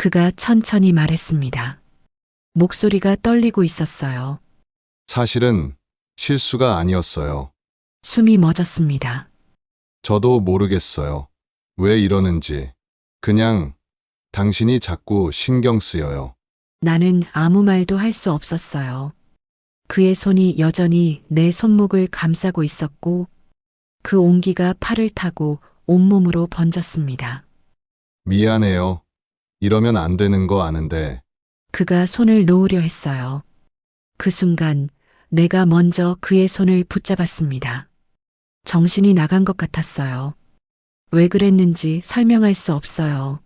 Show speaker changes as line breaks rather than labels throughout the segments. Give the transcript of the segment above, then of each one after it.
그가 천천히 말했습니다. 목소리가 떨리고 있었어요.
사실은 실수가 아니었어요.
숨이 멎었습니다.
저도 모르겠어요. 왜 이러는지. 그냥 당신이 자꾸 신경 쓰여요.
나는 아무 말도 할 수 없었어요. 그의 손이 여전히 내 손목을 감싸고 있었고 그 온기가 팔을 타고 온몸으로 번졌습니다.
미안해요. 이러면 안 되는 거 아는데.
그가 손을 놓으려 했어요. 그 순간 내가 먼저 그의 손을 붙잡았습니다. 정신이 나간 것 같았어요. 왜 그랬는지 설명할 수 없어요.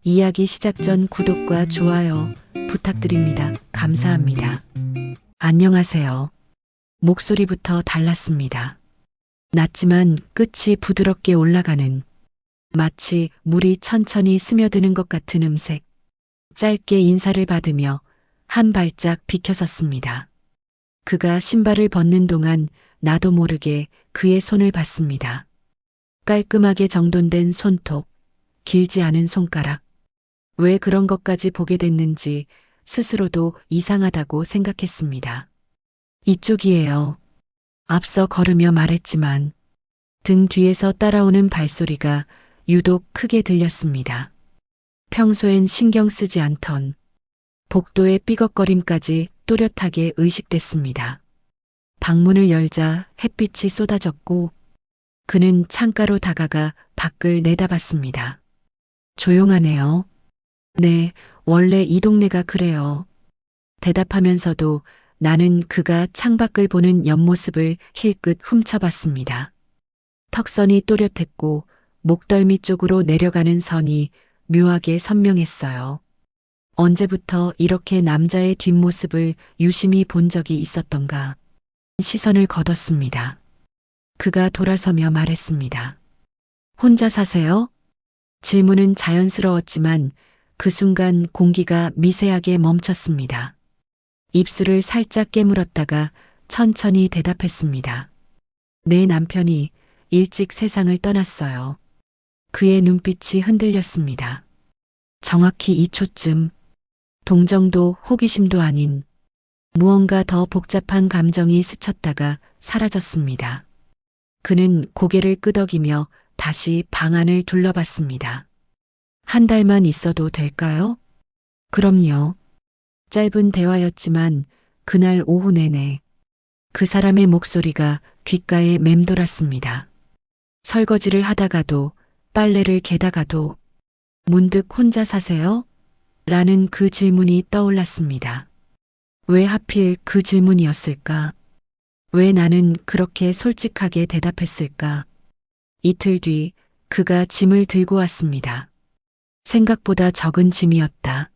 이야기 시작 전 구독과 좋아요 부탁드립니다. 감사합니다. 안녕하세요. 목소리부터 달랐습니다. 낮지만 끝이 부드럽게 올라가는 마치 물이 천천히 스며드는 것 같은 음색. 짧게 인사를 받으며 한 발짝 비켜섰습니다. 그가 신발을 벗는 동안 나도 모르게 그의 손을 봤습니다. 깔끔하게 정돈된 손톱, 길지 않은 손가락. 왜 그런 것까지 보게 됐는지 스스로도 이상하다고 생각했습니다. 이쪽이에요. 앞서 걸으며 말했지만 등 뒤에서 따라오는 발소리가 유독 크게 들렸습니다. 평소엔 신경 쓰지 않던 복도의 삐걱거림까지 또렷하게 의식됐습니다. 방문을 열자 햇빛이 쏟아졌고 그는 창가로 다가가 밖을 내다봤습니다. 조용하네요. 네, 원래 이 동네가 그래요. 대답하면서도 나는 그가 창밖을 보는 옆모습을 힐끗 훔쳐봤습니다. 턱선이 또렷했고 목덜미 쪽으로 내려가는 선이 묘하게 선명했어요. 언제부터 이렇게 남자의 뒷모습을 유심히 본 적이 있었던가. 시선을 거뒀습니다. 그가 돌아서며 말했습니다. 혼자 사세요? 질문은 자연스러웠지만 그 순간 공기가 미세하게 멈췄습니다. 입술을 살짝 깨물었다가 천천히 대답했습니다. 내 남편이 일찍 세상을 떠났어요. 그의 눈빛이 흔들렸습니다. 정확히 2초쯤 동정도 호기심도 아닌 무언가 더 복잡한 감정이 스쳤다가 사라졌습니다. 그는 고개를 끄덕이며 다시 방 안을 둘러봤습니다. 한 달만 있어도 될까요? 그럼요. 짧은 대화였지만 그날 오후 내내 그 사람의 목소리가 귓가에 맴돌았습니다. 설거지를 하다가도 빨래를 개다가도 문득 혼자 사세요? 라는 그 질문이 떠올랐습니다. 왜 하필 그 질문이었을까? 왜 나는 그렇게 솔직하게 대답했을까? 이틀 뒤 그가 짐을 들고 왔습니다. 생각보다 적은 짐이었다.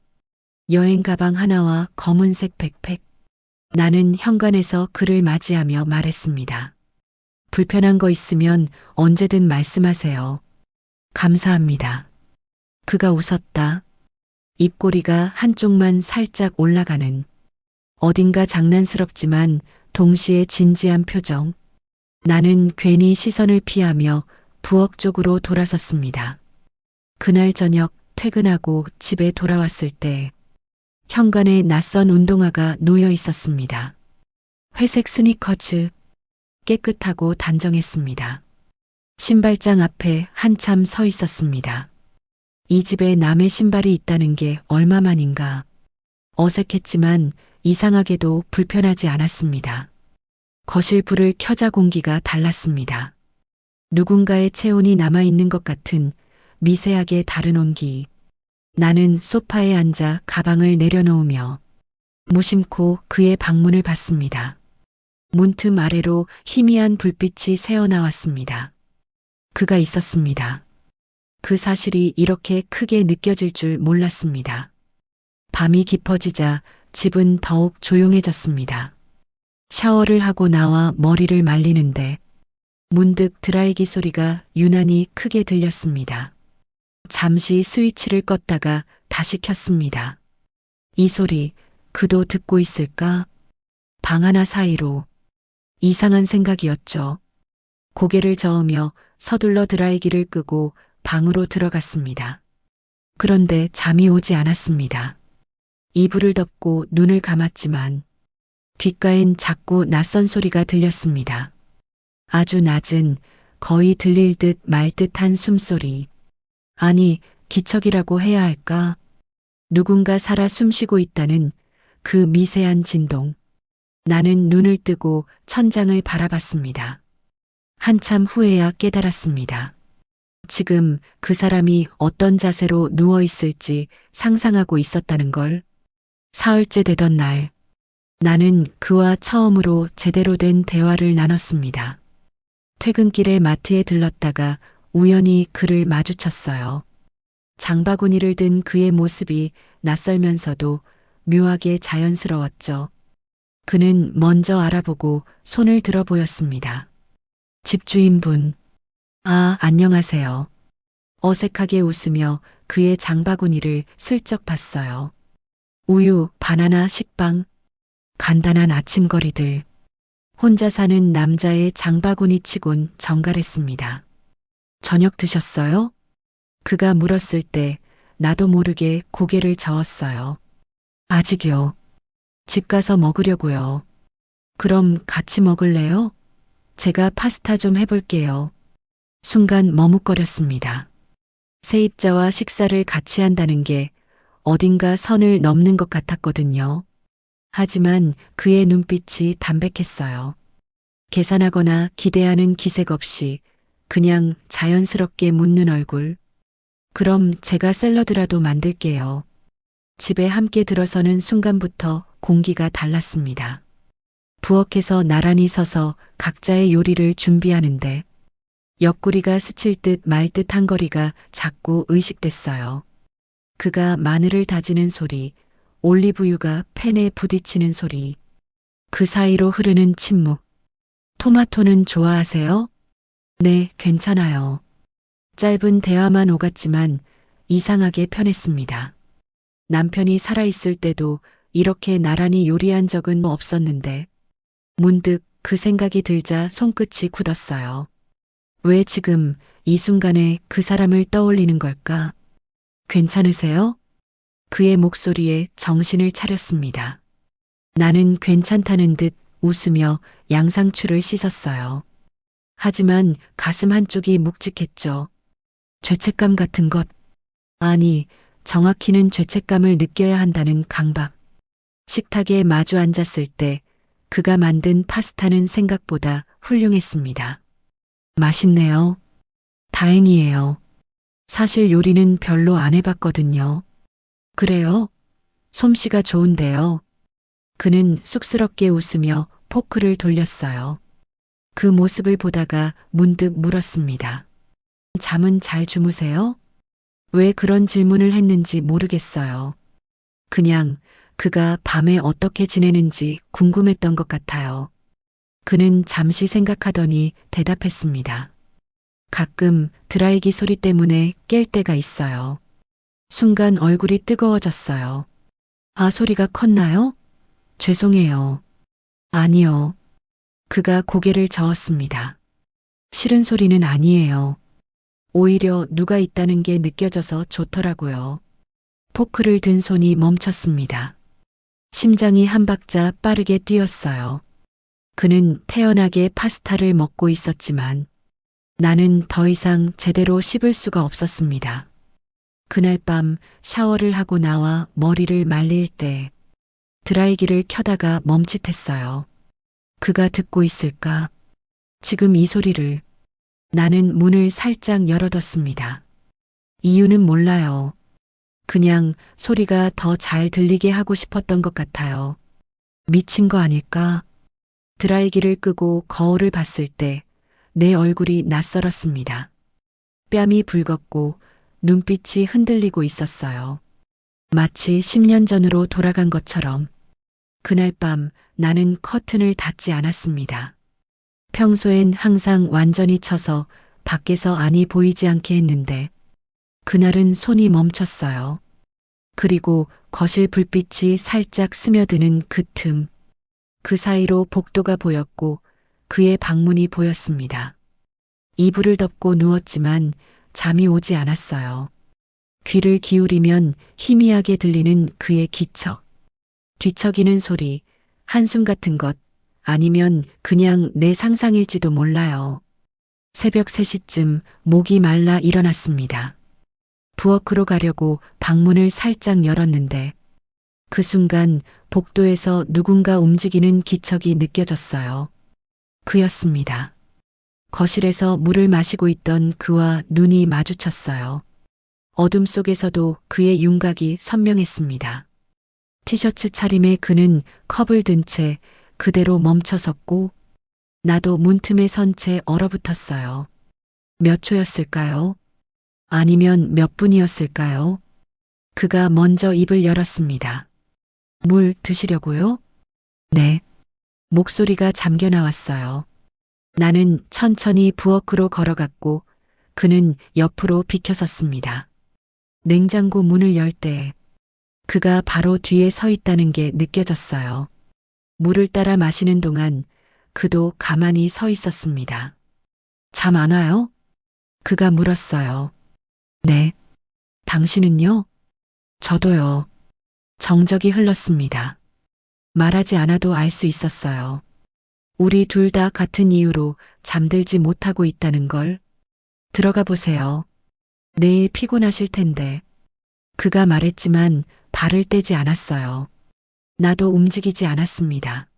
여행 가방 하나와 검은색 백팩. 나는 현관에서 그를 맞이하며 말했습니다. 불편한 거 있으면 언제든 말씀하세요. 감사합니다. 그가 웃었다. 입꼬리가 한쪽만 살짝 올라가는 어딘가 장난스럽지만 동시에 진지한 표정. 나는 괜히 시선을 피하며 부엌 쪽으로 돌아섰습니다. 그날 저녁 퇴근하고 집에 돌아왔을 때 현관에 낯선 운동화가 놓여 있었습니다. 회색 스니커즈, 깨끗하고 단정했습니다. 신발장 앞에 한참 서 있었습니다. 이 집에 남의 신발이 있다는 게 얼마만인가. 어색했지만 이상하게도 불편하지 않았습니다. 거실 불을 켜자 공기가 달랐습니다. 누군가의 체온이 남아있는 것 같은 미세하게 다른 온기. 나는 소파에 앉아 가방을 내려놓으며 무심코 그의 방문을 봤습니다. 문틈 아래로 희미한 불빛이 새어나왔습니다. 그가 있었습니다. 그 사실이 이렇게 크게 느껴질 줄 몰랐습니다. 밤이 깊어지자 집은 더욱 조용해졌습니다. 샤워를 하고 나와 머리를 말리는데 문득 드라이기 소리가 유난히 크게 들렸습니다. 잠시 스위치를 껐다가 다시 켰습니다. 이 소리 그도 듣고 있을까? 방 하나 사이로. 이상한 생각이었죠. 고개를 저으며 서둘러 드라이기를 끄고 방으로 들어갔습니다. 그런데 잠이 오지 않았습니다. 이불을 덮고 눈을 감았지만 귓가엔 자꾸 낯선 소리가 들렸습니다. 아주 낮은, 거의 들릴 듯 말 듯한 숨소리. 아니, 기척이라고 해야 할까? 누군가 살아 숨쉬고 있다는 그 미세한 진동. 나는 눈을 뜨고 천장을 바라봤습니다. 한참 후에야 깨달았습니다. 지금 그 사람이 어떤 자세로 누워 있을지 상상하고 있었다는 걸. 사흘째 되던 날, 나는 그와 처음으로 제대로 된 대화를 나눴습니다. 퇴근길에 마트에 들렀다가 우연히 그를 마주쳤어요. 장바구니를 든 그의 모습이 낯설면서도 묘하게 자연스러웠죠. 그는 먼저 알아보고 손을 들어 보였습니다. 집주인분. 아, 안녕하세요. 어색하게 웃으며 그의 장바구니를 슬쩍 봤어요. 우유, 바나나, 식빵, 간단한 아침거리들. 혼자 사는 남자의 장바구니 치곤 정갈했습니다. 저녁 드셨어요? 그가 물었을 때 나도 모르게 고개를 저었어요. 아직요. 집 가서 먹으려고요. 그럼 같이 먹을래요? 제가 파스타 좀 해볼게요. 순간 머뭇거렸습니다. 세입자와 식사를 같이 한다는 게 어딘가 선을 넘는 것 같았거든요. 하지만 그의 눈빛이 담백했어요. 계산하거나 기대하는 기색 없이 그냥 자연스럽게 묻는 얼굴. 그럼 제가 샐러드라도 만들게요. 집에 함께 들어서는 순간부터 공기가 달랐습니다. 부엌에서 나란히 서서 각자의 요리를 준비하는데 옆구리가 스칠 듯 말 듯한 거리가 자꾸 의식됐어요. 그가 마늘을 다지는 소리, 올리브유가 팬에 부딪히는 소리, 그 사이로 흐르는 침묵. 토마토는 좋아하세요? 네, 괜찮아요. 짧은 대화만 오갔지만 이상하게 편했습니다. 남편이 살아있을 때도 이렇게 나란히 요리한 적은 없었는데 문득 그 생각이 들자 손끝이 굳었어요. 왜 지금 이 순간에 그 사람을 떠올리는 걸까? 괜찮으세요? 그의 목소리에 정신을 차렸습니다. 나는 괜찮다는 듯 웃으며 양상추를 씻었어요. 하지만 가슴 한쪽이 묵직했죠. 죄책감 같은 것. 아니, 정확히는 죄책감을 느껴야 한다는 강박. 식탁에 마주 앉았을 때 그가 만든 파스타는 생각보다 훌륭했습니다. 맛있네요. 다행이에요. 사실 요리는 별로 안 해봤거든요. 그래요? 솜씨가 좋은데요. 그는 쑥스럽게 웃으며 포크를 돌렸어요. 그 모습을 보다가 문득 물었습니다. 잠은 잘 주무세요? 왜 그런 질문을 했는지 모르겠어요. 그냥 그가 밤에 어떻게 지내는지 궁금했던 것 같아요. 그는 잠시 생각하더니 대답했습니다. 가끔 드라이기 소리 때문에 깰 때가 있어요. 순간 얼굴이 뜨거워졌어요. 아, 소리가 컸나요? 죄송해요. 아니요. 그가 고개를 저었습니다. 싫은 소리는 아니에요. 오히려 누가 있다는 게 느껴져서 좋더라고요. 포크를 든 손이 멈췄습니다. 심장이 한 박자 빠르게 뛰었어요. 그는 태연하게 파스타를 먹고 있었지만 나는 더 이상 제대로 씹을 수가 없었습니다. 그날 밤 샤워를 하고 나와 머리를 말릴 때 드라이기를 켜다가 멈칫했어요. 그가 듣고 있을까? 지금 이 소리를. 나는 문을 살짝 열어뒀습니다. 이유는 몰라요. 그냥 소리가 더 잘 들리게 하고 싶었던 것 같아요. 미친 거 아닐까? 드라이기를 끄고 거울을 봤을 때 내 얼굴이 낯설었습니다. 뺨이 붉었고 눈빛이 흔들리고 있었어요. 마치 10년 전으로 돌아간 것처럼. 그날 밤 나는 커튼을 닫지 않았습니다. 평소엔 항상 완전히 쳐서 밖에서 안이 보이지 않게 했는데 그날은 손이 멈췄어요. 그리고 거실 불빛이 살짝 스며드는 그 틈, 그 사이로 복도가 보였고 그의 방문이 보였습니다. 이불을 덮고 누웠지만 잠이 오지 않았어요. 귀를 기울이면 희미하게 들리는 그의 기척, 뒤척이는 소리, 한숨 같은 것, 아니면 그냥 내 상상일지도 몰라요. 새벽 3시쯤 목이 말라 일어났습니다. 부엌으로 가려고 방문을 살짝 열었는데 그 순간 복도에서 누군가 움직이는 기척이 느껴졌어요. 그였습니다. 거실에서 물을 마시고 있던 그와 눈이 마주쳤어요. 어둠 속에서도 그의 윤곽이 선명했습니다. 티셔츠 차림의 그는 컵을 든 채 그대로 멈춰섰고 나도 문틈에 선 채 얼어붙었어요. 몇 초였을까요? 아니면 몇 분이었을까요? 그가 먼저 입을 열었습니다. 물 드시려고요? 네. 목소리가 잠겨 나왔어요. 나는 천천히 부엌으로 걸어갔고 그는 옆으로 비켜섰습니다. 냉장고 문을 열 때 그가 바로 뒤에 서 있다는 게 느껴졌어요. 물을 따라 마시는 동안 그도 가만히 서 있었습니다. 잠 안 와요? 그가 물었어요. 네. 당신은요? 저도요. 정적이 흘렀습니다. 말하지 않아도 알 수 있었어요. 우리 둘 다 같은 이유로 잠들지 못하고 있다는 걸. 들어가 보세요. 내일 피곤하실 텐데. 그가 말했지만 발을 떼지 않았어요. 나도 움직이지 않았습니다.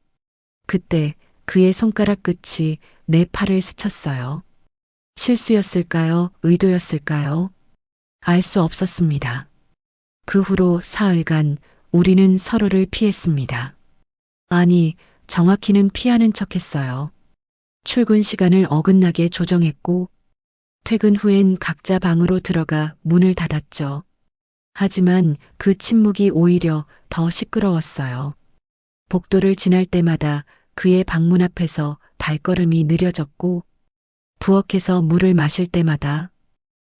그때 그의 손가락 끝이 내 팔을 스쳤어요. 실수였을까요? 의도였을까요? 알 수 없었습니다. 그 후로 사흘간 우리는 서로를 피했습니다. 아니, 정확히는 피하는 척했어요. 출근 시간을 어긋나게 조정했고, 퇴근 후엔 각자 방으로 들어가 문을 닫았죠. 하지만 그 침묵이 오히려 더 시끄러웠어요. 복도를 지날 때마다 그의 방문 앞에서 발걸음이 느려졌고, 부엌에서 물을 마실 때마다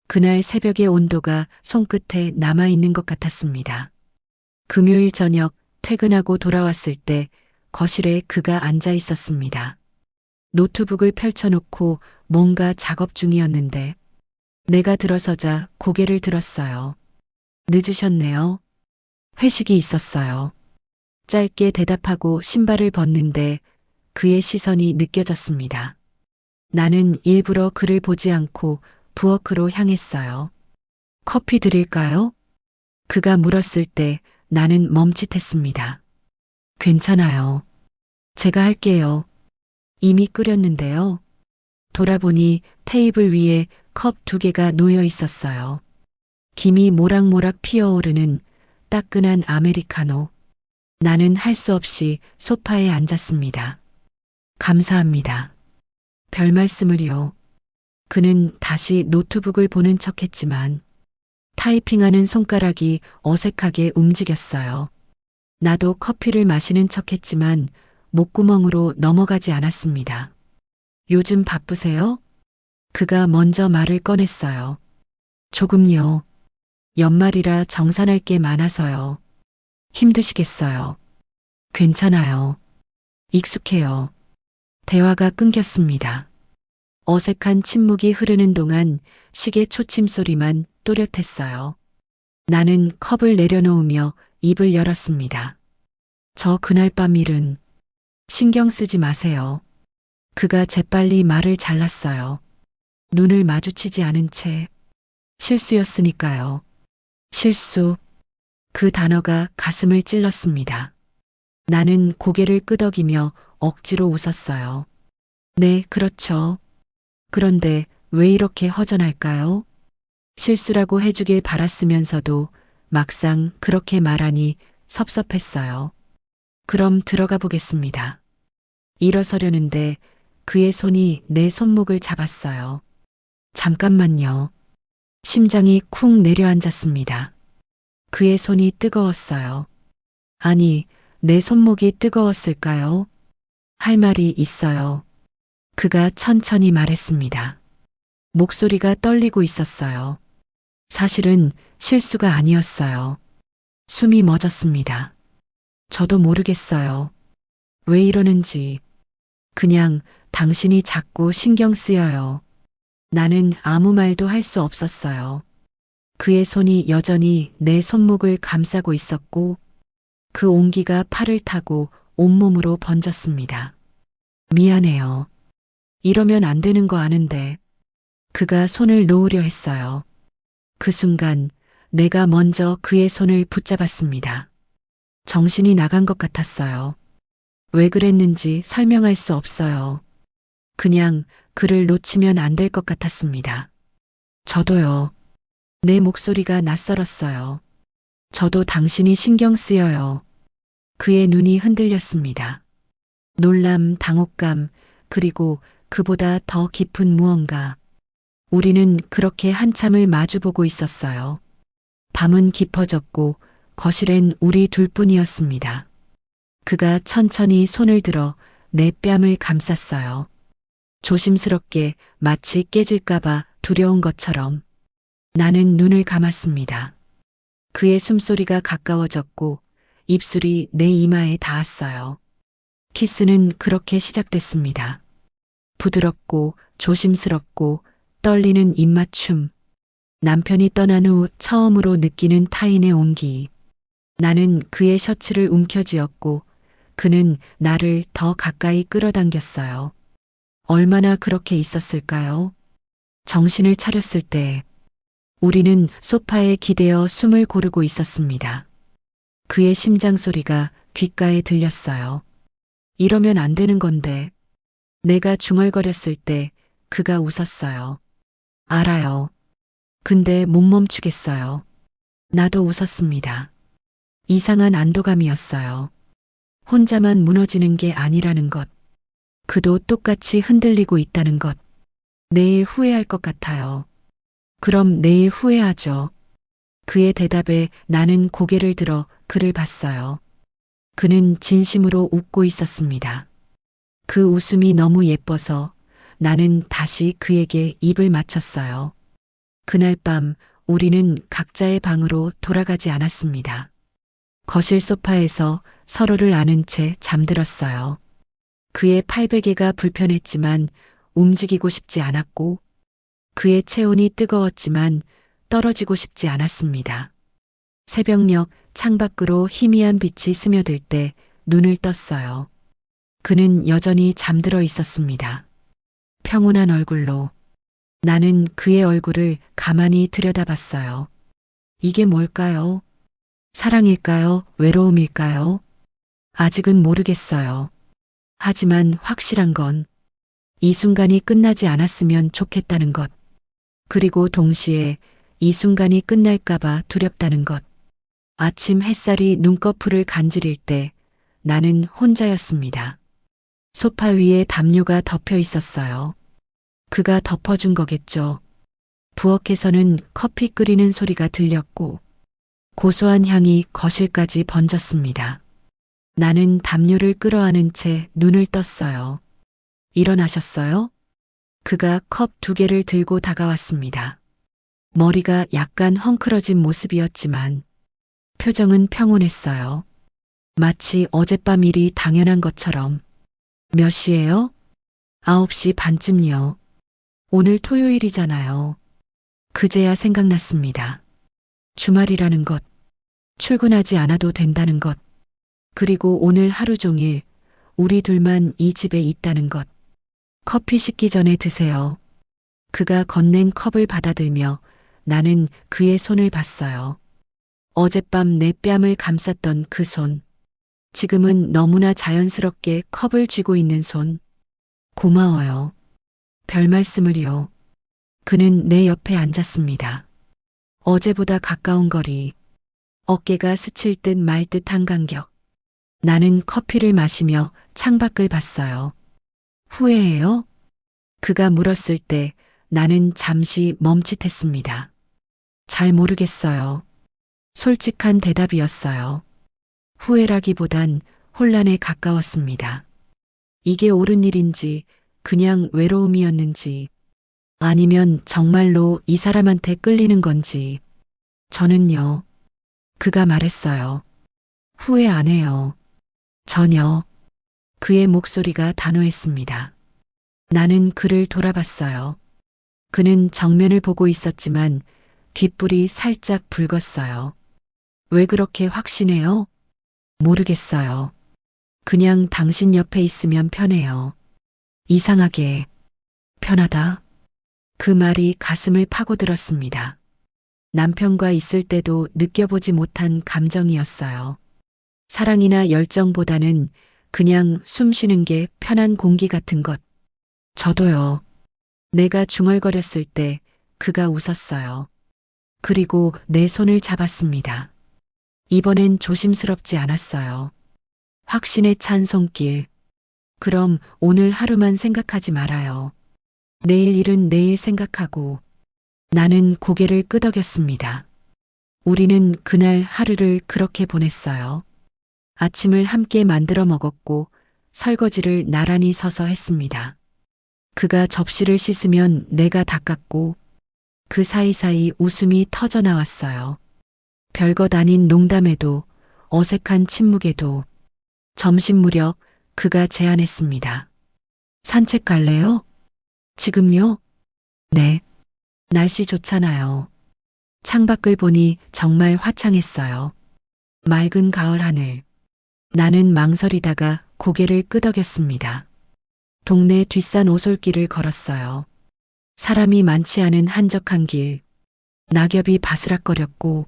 그날 새벽의 온도가 손끝에 남아있는 것 같았습니다. 금요일 저녁 퇴근하고 돌아왔을 때 거실에 그가 앉아 있었습니다. 노트북을 펼쳐놓고 뭔가 작업 중이었는데 내가 들어서자 고개를 들었어요. 늦으셨네요. 회식이 있었어요. 짧게 대답하고 신발을 벗는데 그의 시선이 느껴졌습니다. 나는 일부러 그를 보지 않고 부엌으로 향했어요. 커피 드릴까요? 그가 물었을 때 나는 멈칫했습니다. 괜찮아요. 제가 할게요. 이미 끓였는데요. 돌아보니 테이블 위에 컵 2개가 놓여 있었어요. 김이 모락모락 피어오르는 따끈한 아메리카노. 나는 할 수 없이 소파에 앉았습니다. 감사합니다. 별 말씀을요. 그는 다시 노트북을 보는 척했지만 타이핑하는 손가락이 어색하게 움직였어요. 나도 커피를 마시는 척했지만 목구멍으로 넘어가지 않았습니다. 요즘 바쁘세요? 그가 먼저 말을 꺼냈어요. 조금요. 연말이라 정산할 게 많아서요. 힘드시겠어요. 괜찮아요. 익숙해요. 대화가 끊겼습니다. 어색한 침묵이 흐르는 동안 시계 초침 소리만 또렷했어요. 나는 컵을 내려놓으며 입을 열었습니다. 저 그날 밤 일은 신경 쓰지 마세요. 그가 재빨리 말을 잘랐어요. 눈을 마주치지 않은 채 실수였으니까요. 실수. 그 단어가 가슴을 찔렀습니다. 나는 고개를 끄덕이며 억지로 웃었어요. 네, 그렇죠. 그런데 왜 이렇게 허전할까요? 실수라고 해주길 바랐으면서도 막상 그렇게 말하니 섭섭했어요. 그럼 들어가 보겠습니다. 일어서려는데 그의 손이 내 손목을 잡았어요. 잠깐만요. 심장이 쿵 내려앉았습니다. 그의 손이 뜨거웠어요. 아니, 내 손목이 뜨거웠을까요? 할 말이 있어요. 그가 천천히 말했습니다. 목소리가 떨리고 있었어요. 사실은 실수가 아니었어요. 숨이 멎었습니다. 저도 모르겠어요. 왜 이러는지. 그냥 당신이 자꾸 신경 쓰여요. 나는 아무 말도 할 수 없었어요. 그의 손이 여전히 내 손목을 감싸고 있었고 그 온기가 팔을 타고 온몸으로 번졌습니다. 미안해요. 이러면 안 되는 거 아는데. 그가 손을 놓으려 했어요. 그 순간 내가 먼저 그의 손을 붙잡았습니다. 정신이 나간 것 같았어요. 왜 그랬는지 설명할 수 없어요. 그냥 그를 놓치면 안 될 것 같았습니다. 저도요. 내 목소리가 낯설었어요. 저도 당신이 신경 쓰여요. 그의 눈이 흔들렸습니다. 놀람, 당혹감, 그리고 그보다 더 깊은 무언가. 우리는 그렇게 한참을 마주보고 있었어요. 밤은 깊어졌고 거실엔 우리 둘뿐이었습니다. 그가 천천히 손을 들어 내 뺨을 감쌌어요. 조심스럽게 마치 깨질까봐 두려운 것처럼. 나는 눈을 감았습니다. 그의 숨소리가 가까워졌고 입술이 내 이마에 닿았어요. 키스는 그렇게 시작됐습니다. 부드럽고 조심스럽고 떨리는 입맞춤. 남편이 떠난 후 처음으로 느끼는 타인의 온기. 나는 그의 셔츠를 움켜쥐었고 그는 나를 더 가까이 끌어당겼어요. 얼마나 그렇게 있었을까요? 정신을 차렸을 때 우리는 소파에 기대어 숨을 고르고 있었습니다. 그의 심장 소리가 귓가에 들렸어요. 이러면 안 되는 건데. 내가 중얼거렸을 때 그가 웃었어요. 알아요. 근데 못 멈추겠어요. 나도 웃었습니다. 이상한 안도감이었어요. 혼자만 무너지는 게 아니라는 것. 그도 똑같이 흔들리고 있다는 것. 내일 후회할 것 같아요. 그럼 내일 후회하죠. 그의 대답에 나는 고개를 들어 그를 봤어요. 그는 진심으로 웃고 있었습니다. 그 웃음이 너무 예뻐서 나는 다시 그에게 입을 맞췄어요. 그날 밤 우리는 각자의 방으로 돌아가지 않았습니다. 거실 소파에서 서로를 안은 채 잠들었어요. 그의 팔베개가 불편했지만 움직이고 싶지 않았고 그의 체온이 뜨거웠지만 떨어지고 싶지 않았습니다. 새벽녘 창밖으로 희미한 빛이 스며들 때 눈을 떴어요. 그는 여전히 잠들어 있었습니다. 평온한 얼굴로. 나는 그의 얼굴을 가만히 들여다봤어요. 이게 뭘까요? 사랑일까요? 외로움일까요? 아직은 모르겠어요. 하지만 확실한 건 이 순간이 끝나지 않았으면 좋겠다는 것. 그리고 동시에 이 순간이 끝날까봐 두렵다는 것. 아침 햇살이 눈꺼풀을 간지릴 때 나는 혼자였습니다. 소파 위에 담요가 덮여 있었어요. 그가 덮어준 거겠죠. 부엌에서는 커피 끓이는 소리가 들렸고 고소한 향이 거실까지 번졌습니다. 나는 담요를 끌어안은 채 눈을 떴어요. 일어나셨어요? 그가 컵 2개를 들고 다가왔습니다. 머리가 약간 헝클어진 모습이었지만 표정은 평온했어요. 마치 어젯밤 일이 당연한 것처럼. 몇 시예요? 9시 반쯤요. 오늘 토요일이잖아요. 그제야 생각났습니다. 주말이라는 것, 출근하지 않아도 된다는 것, 그리고 오늘 하루 종일 우리 둘만 이 집에 있다는 것. 커피 식기 전에 드세요. 그가 건넨 컵을 받아들며 나는 그의 손을 봤어요. 어젯밤 내 뺨을 감쌌던 그 손. 지금은 너무나 자연스럽게 컵을 쥐고 있는 손. 고마워요. 별 말씀을요. 그는 내 옆에 앉았습니다. 어제보다 가까운 거리. 어깨가 스칠 듯 말 듯한 간격. 나는 커피를 마시며 창밖을 봤어요. 후회해요? 그가 물었을 때 나는 잠시 멈칫했습니다. 잘 모르겠어요. 솔직한 대답이었어요. 후회라기보단 혼란에 가까웠습니다. 이게 옳은 일인지 그냥 외로움이었는지 아니면 정말로 이 사람한테 끌리는 건지. 저는요. 그가 말했어요. 후회 안 해요. 전혀. 그의 목소리가 단호했습니다. 나는 그를 돌아봤어요. 그는 정면을 보고 있었지만 귓불이 살짝 붉었어요. 왜 그렇게 확신해요? 모르겠어요. 그냥 당신 옆에 있으면 편해요. 이상하게 편하다. 그 말이 가슴을 파고들었습니다. 남편과 있을 때도 느껴보지 못한 감정이었어요. 사랑이나 열정보다는 그냥 숨 쉬는 게 편한 공기 같은 것. 저도요. 내가 중얼거렸을 때 그가 웃었어요. 그리고 내 손을 잡았습니다. 이번엔 조심스럽지 않았어요. 확신에 찬 손길. 그럼 오늘 하루만 생각하지 말아요. 내일 일은 내일 생각하고. 나는 고개를 끄덕였습니다. 우리는 그날 하루를 그렇게 보냈어요. 아침을 함께 만들어 먹었고 설거지를 나란히 서서 했습니다. 그가 접시를 씻으면 내가 닦았고 그 사이사이 웃음이 터져 나왔어요. 별것 아닌 농담에도 어색한 침묵에도 점심 무렵 그가 제안했습니다. 산책 갈래요? 지금요? 네. 날씨 좋잖아요. 창밖을 보니 정말 화창했어요. 맑은 가을 하늘. 나는 망설이다가 고개를 끄덕였습니다. 동네 뒷산 오솔길을 걸었어요. 사람이 많지 않은 한적한 길. 낙엽이 바스락거렸고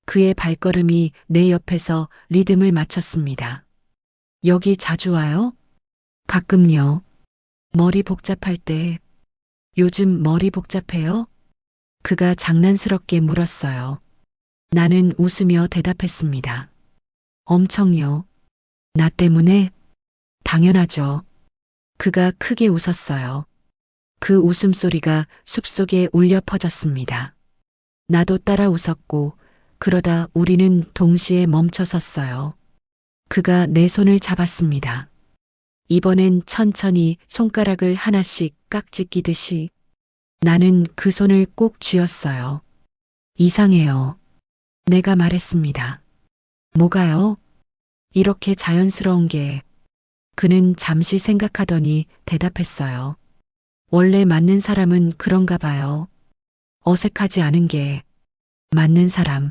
그의 발걸음이 내 옆에서 리듬을 맞췄습니다. 여기 자주 와요? 가끔요. 머리 복잡할 때. 요즘 머리 복잡해요? 그가 장난스럽게 물었어요. 나는 웃으며 대답했습니다. 엄청요. 나 때문에? 당연하죠. 그가 크게 웃었어요. 그 웃음소리가 숲속에 울려 퍼졌습니다. 나도 따라 웃었고 그러다 우리는 동시에 멈춰 섰어요. 그가 내 손을 잡았습니다. 이번엔 천천히 손가락을 하나씩 깍지 끼듯이. 나는 그 손을 꼭 쥐었어요. 이상해요. 내가 말했습니다. 뭐가요? 이렇게 자연스러운 게. 그는 잠시 생각하더니 대답했어요. 원래 맞는 사람은 그런가 봐요. 어색하지 않은 게. 맞는 사람.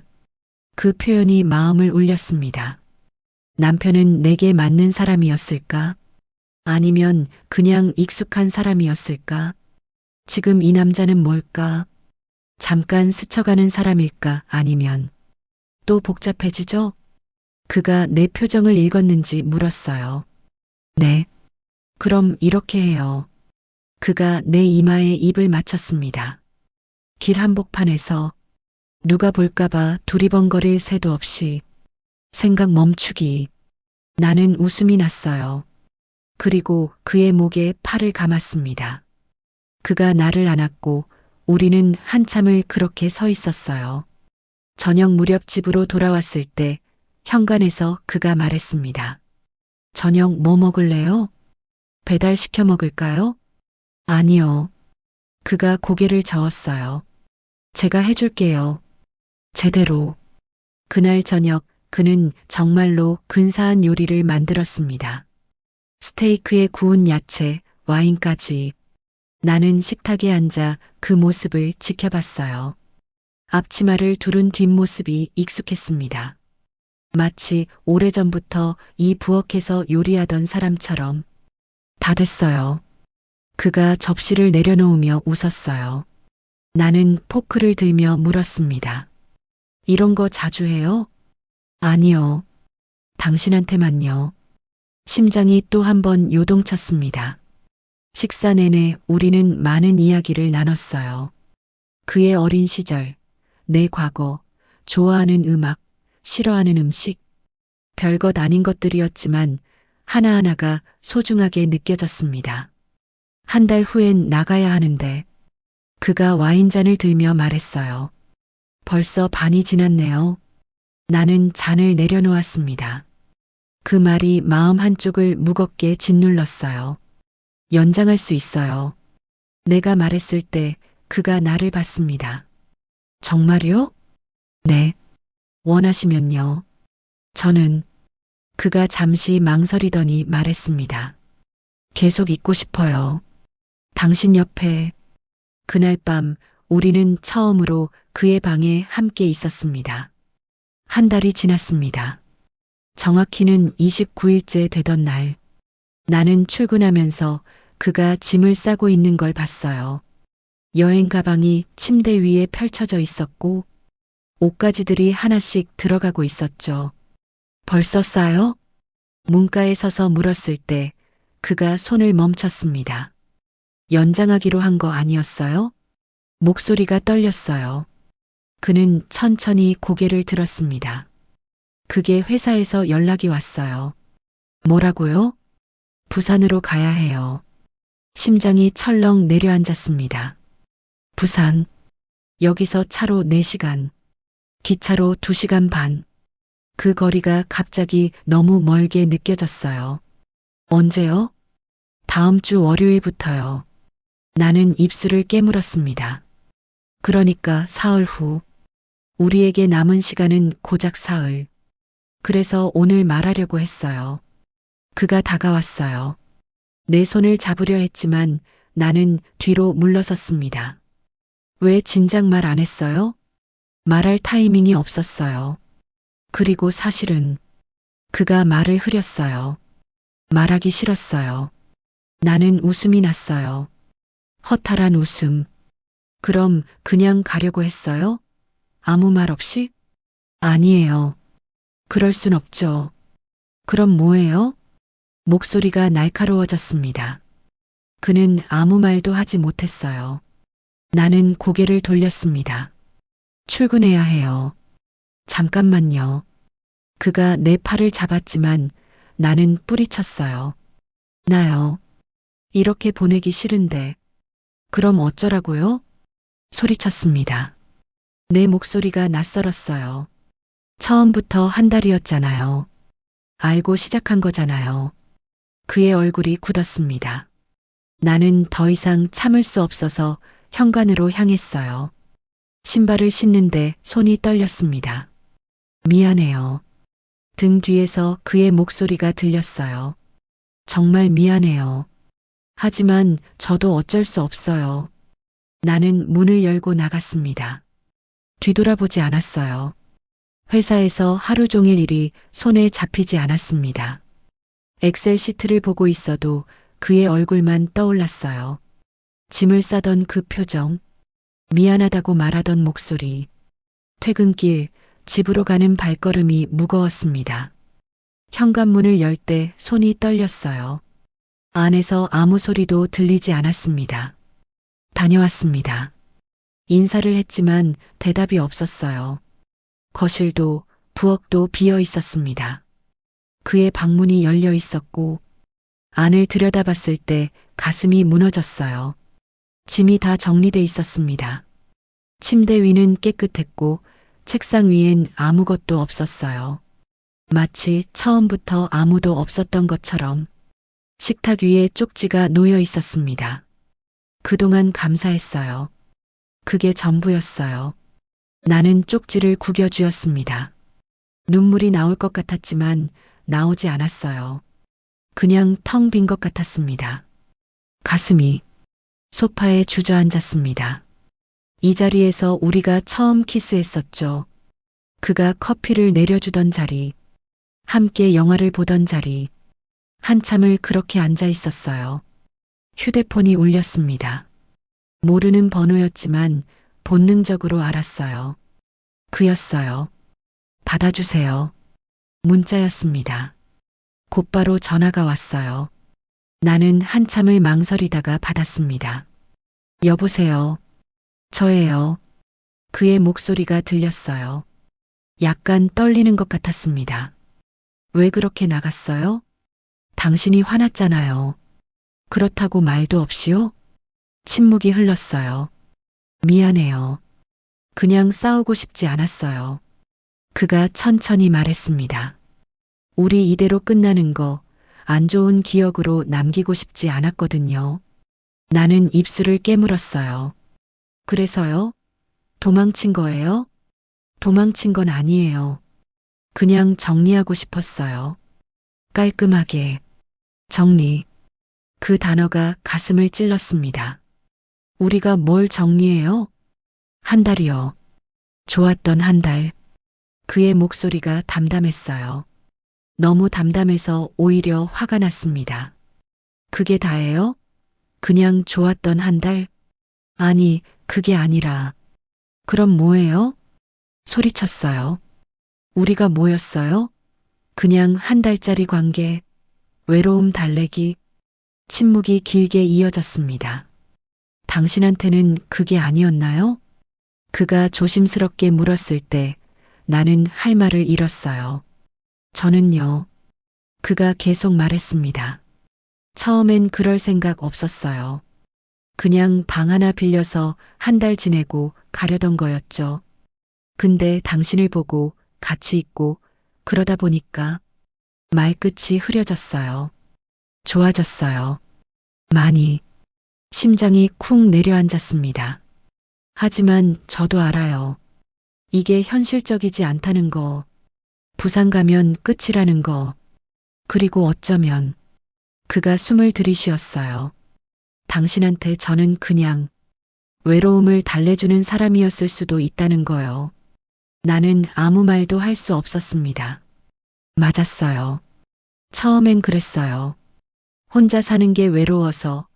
그 표현이 마음을 울렸습니다. 남편은 내게 맞는 사람이었을까? 아니면 그냥 익숙한 사람이었을까? 지금 이 남자는 뭘까? 잠깐 스쳐가는 사람일까? 아니면 또 복잡해지죠? 그가 내 표정을 읽었는지 물었어요. 네. 그럼 이렇게 해요. 그가 내 이마에 입을 맞췄습니다. 길 한복판에서 누가 볼까봐 두리번거릴 새도 없이 생각 멈추기. 나는 웃음이 났어요. 그리고 그의 목에 팔을 감았습니다. 그가 나를 안았고 우리는 한참을 그렇게 서 있었어요. 저녁 무렵 집으로 돌아왔을 때 현관에서 그가 말했습니다. 저녁 뭐 먹을래요? 배달시켜 먹을까요? 아니요. 그가 고개를 저었어요. 제가 해줄게요. 제대로. 그날 저녁 그는 정말로 근사한 요리를 만들었습니다. 스테이크에 구운 야채, 와인까지. 나는 식탁에 앉아 그 모습을 지켜봤어요. 앞치마를 두른 뒷모습이 익숙했습니다. 마치 오래전부터 이 부엌에서 요리하던 사람처럼. 다 됐어요. 그가 접시를 내려놓으며 웃었어요. 나는 포크를 들며 물었습니다. 이런 거 자주 해요? 아니요. 당신한테만요. 심장이 또 한 번 요동쳤습니다. 식사 내내 우리는 많은 이야기를 나눴어요. 그의 어린 시절, 내 과거, 좋아하는 음악, 싫어하는 음식, 별것 아닌 것들이었지만 하나하나가 소중하게 느껴졌습니다. 한 달 후엔 나가야 하는데 그가 와인잔을 들며 말했어요. 벌써 반이 지났네요. 나는 잔을 내려놓았습니다. 그 말이 마음 한쪽을 무겁게 짓눌렀어요. 연장할 수 있어요. 내가 말했을 때 그가 나를 봤습니다. 정말요? 네. 원하시면요. 저는 그가 잠시 망설이더니 말했습니다. 계속 있고 싶어요. 당신 옆에. 그날 밤 우리는 처음으로 그의 방에 함께 있었습니다. 한 달이 지났습니다. 정확히는 29일째 되던 날, 나는 출근하면서 그가 짐을 싸고 있는 걸 봤어요. 여행 가방이 침대 위에 펼쳐져 있었고, 옷가지들이 하나씩 들어가고 있었죠. 벌써 싸요? 문가에 서서 물었을 때 그가 손을 멈췄습니다. 연장하기로 한 거 아니었어요? 목소리가 떨렸어요. 그는 천천히 고개를 들었습니다. 그게 회사에서 연락이 왔어요. 뭐라고요? 부산으로 가야 해요. 심장이 철렁 내려앉았습니다. 부산. 여기서 차로 4시간, 기차로 2시간 반. 그 거리가 갑자기 너무 멀게 느껴졌어요. 언제요? 다음 주 월요일부터요. 나는 입술을 깨물었습니다. 그러니까 사흘 후. 우리에게 남은 시간은 고작 사흘. 그래서 오늘 말하려고 했어요. 그가 다가왔어요. 내 손을 잡으려 했지만 나는 뒤로 물러섰습니다. 왜 진작 말 안 했어요? 말할 타이밍이 없었어요. 그리고 사실은 그가 말을 흐렸어요. 말하기 싫었어요. 나는 웃음이 났어요. 허탈한 웃음. 그럼 그냥 가려고 했어요? 아무 말 없이? 아니에요. 그럴 순 없죠. 그럼 뭐예요? 목소리가 날카로워졌습니다. 그는 아무 말도 하지 못했어요. 나는 고개를 돌렸습니다. 출근해야 해요. 잠깐만요. 그가 내 팔을 잡았지만 나는 뿌리쳤어요. 나요. 이렇게 보내기 싫은데. 그럼 어쩌라고요? 소리쳤습니다. 내 목소리가 낯설었어요. 처음부터 한 달이었잖아요. 알고 시작한 거잖아요. 그의 얼굴이 굳었습니다. 나는 더 이상 참을 수 없어서 현관으로 향했어요. 신발을 신는데 손이 떨렸습니다. 미안해요. 등 뒤에서 그의 목소리가 들렸어요. 정말 미안해요. 하지만 저도 어쩔 수 없어요. 나는 문을 열고 나갔습니다. 뒤돌아보지 않았어요. 회사에서 하루 종일 일이 손에 잡히지 않았습니다. 엑셀 시트를 보고 있어도 그의 얼굴만 떠올랐어요. 짐을 싸던 그 표정, 미안하다고 말하던 목소리, 퇴근길 집으로 가는 발걸음이 무거웠습니다. 현관문을 열 때 손이 떨렸어요. 안에서 아무 소리도 들리지 않았습니다. 다녀왔습니다. 인사를 했지만 대답이 없었어요. 거실도 부엌도 비어 있었습니다. 그의 방문이 열려 있었고 안을 들여다봤을 때 가슴이 무너졌어요. 짐이 다 정리돼 있었습니다. 침대 위는 깨끗했고 책상 위엔 아무것도 없었어요. 마치 처음부터 아무도 없었던 것처럼 식탁 위에 쪽지가 놓여 있었습니다. 그동안 감사했어요. 그게 전부였어요. 나는 쪽지를 구겨쥐었습니다. 눈물이 나올 것 같았지만 나오지 않았어요. 그냥 텅 빈 것 같았습니다. 가슴이 소파에 주저앉았습니다. 이 자리에서 우리가 처음 키스했었죠. 그가 커피를 내려주던 자리, 함께 영화를 보던 자리, 한참을 그렇게 앉아 있었어요. 휴대폰이 울렸습니다. 모르는 번호였지만 본능적으로 알았어요. 그였어요. 받아주세요. 문자였습니다. 곧바로 전화가 왔어요. 나는 한참을 망설이다가 받았습니다. 여보세요. 저예요. 그의 목소리가 들렸어요. 약간 떨리는 것 같았습니다. 왜 그렇게 나갔어요? 당신이 화났잖아요. 그렇다고 말도 없이요? 침묵이 흘렀어요. 미안해요. 그냥 싸우고 싶지 않았어요. 그가 천천히 말했습니다. 우리 이대로 끝나는 거 안 좋은 기억으로 남기고 싶지 않았거든요. 나는 입술을 깨물었어요. 그래서요? 도망친 거예요? 도망친 건 아니에요. 그냥 정리하고 싶었어요. 깔끔하게. 정리. 그 단어가 가슴을 찔렀습니다. 우리가 뭘 정리해요? 한 달이요. 좋았던 한 달. 그의 목소리가 담담했어요. 너무 담담해서 오히려 화가 났습니다. 그게 다예요? 그냥 좋았던 한 달? 아니, 그게 아니라. 그럼 뭐예요? 소리쳤어요. 우리가 뭐였어요? 그냥 한 달짜리 관계, 외로움 달래기, 침묵이 길게 이어졌습니다. 당신한테는 그게 아니었나요? 그가 조심스럽게 물었을 때 나는 할 말을 잃었어요. 저는요. 그가 계속 말했습니다. 처음엔 그럴 생각 없었어요. 그냥 방 하나 빌려서 한 달 지내고 가려던 거였죠. 근데 당신을 보고 같이 있고 그러다 보니까 말끝이 흐려졌어요. 좋아졌어요. 많이. 심장이 쿵 내려앉았습니다. 하지만 저도 알아요. 이게 현실적이지 않다는 거. 부산 가면 끝이라는 거. 그리고 어쩌면 그가 숨을 들이쉬었어요. 당신한테 저는 그냥 외로움을 달래주는 사람이었을 수도 있다는 거요. 나는 아무 말도 할 수 없었습니다. 맞았어요. 처음엔 그랬어요. 혼자 사는 게 외로워서,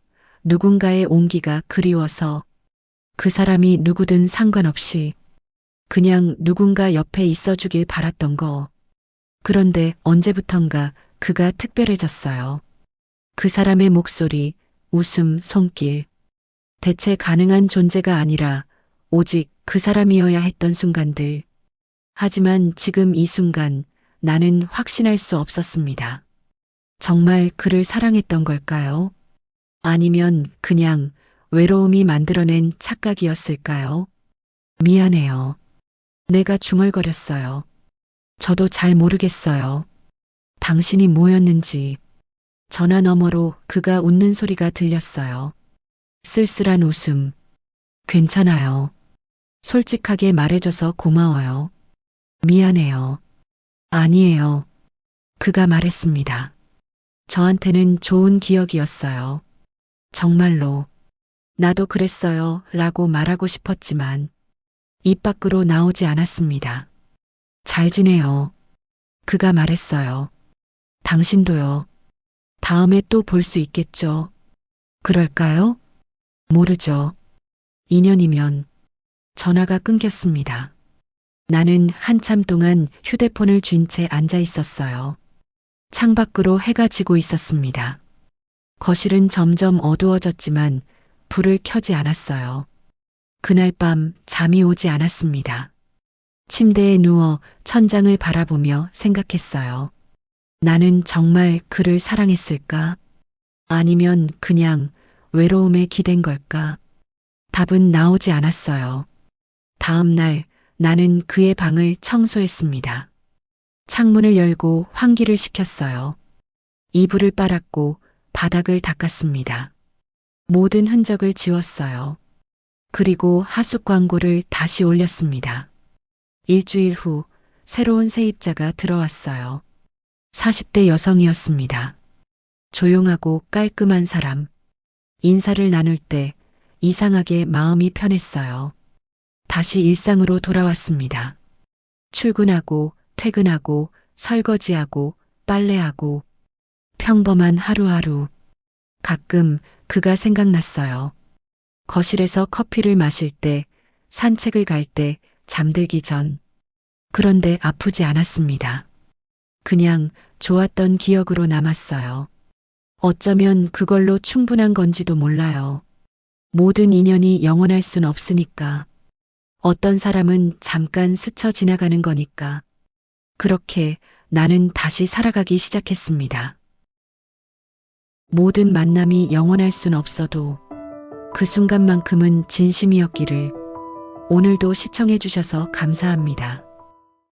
누군가의 온기가 그리워서, 그 사람이 누구든 상관없이 그냥 누군가 옆에 있어주길 바랐던 거. 그런데 언제부턴가 그가 특별해졌어요. 그 사람의 목소리, 웃음, 손길. 대체 가능한 존재가 아니라 오직 그 사람이어야 했던 순간들. 하지만 지금 이 순간 나는 확신할 수 없었습니다. 정말 그를 사랑했던 걸까요? 아니면 그냥 외로움이 만들어낸 착각이었을까요? 미안해요. 내가 중얼거렸어요. 저도 잘 모르겠어요. 당신이 뭐였는지. 전화 너머로 그가 웃는 소리가 들렸어요. 쓸쓸한 웃음. 괜찮아요. 솔직하게 말해줘서 고마워요. 미안해요. 아니에요. 그가 말했습니다. 저한테는 좋은 기억이었어요. 정말로. 나도 그랬어요. 라고 말하고 싶었지만 입 밖으로 나오지 않았습니다. 잘 지내요. 그가 말했어요. 당신도요. 다음에 또 볼 수 있겠죠. 그럴까요? 모르죠. 2년이면 전화가 끊겼습니다. 나는 한참 동안 휴대폰을 쥔 채 앉아 있었어요. 창밖으로 해가 지고 있었습니다. 거실은 점점 어두워졌지만 불을 켜지 않았어요. 그날 밤 잠이 오지 않았습니다. 침대에 누워 천장을 바라보며 생각했어요. 나는 정말 그를 사랑했을까? 아니면 그냥 외로움에 기댄 걸까? 답은 나오지 않았어요. 다음 날 나는 그의 방을 청소했습니다. 창문을 열고 환기를 시켰어요. 이불을 빨았고 바닥을 닦았습니다. 모든 흔적을 지웠어요. 그리고 하숙 광고를 다시 올렸습니다. 일주일 후 새로운 세입자가 들어왔어요. 40대 여성이었습니다. 조용하고 깔끔한 사람. 인사를 나눌 때 이상하게 마음이 편했어요. 다시 일상으로 돌아왔습니다. 출근하고 퇴근하고 설거지하고 빨래하고 평범한 하루하루. 가끔 그가 생각났어요. 거실에서 커피를 마실 때, 산책을 갈 때, 잠들기 전. 그런데 아프지 않았습니다. 그냥 좋았던 기억으로 남았어요. 어쩌면 그걸로 충분한 건지도 몰라요. 모든 인연이 영원할 순 없으니까. 어떤 사람은 잠깐 스쳐 지나가는 거니까. 그렇게 나는 다시 살아가기 시작했습니다. 모든 만남이 영원할 순 없어도 그 순간만큼은 진심이었기를. 오늘도 시청해 주셔서 감사합니다.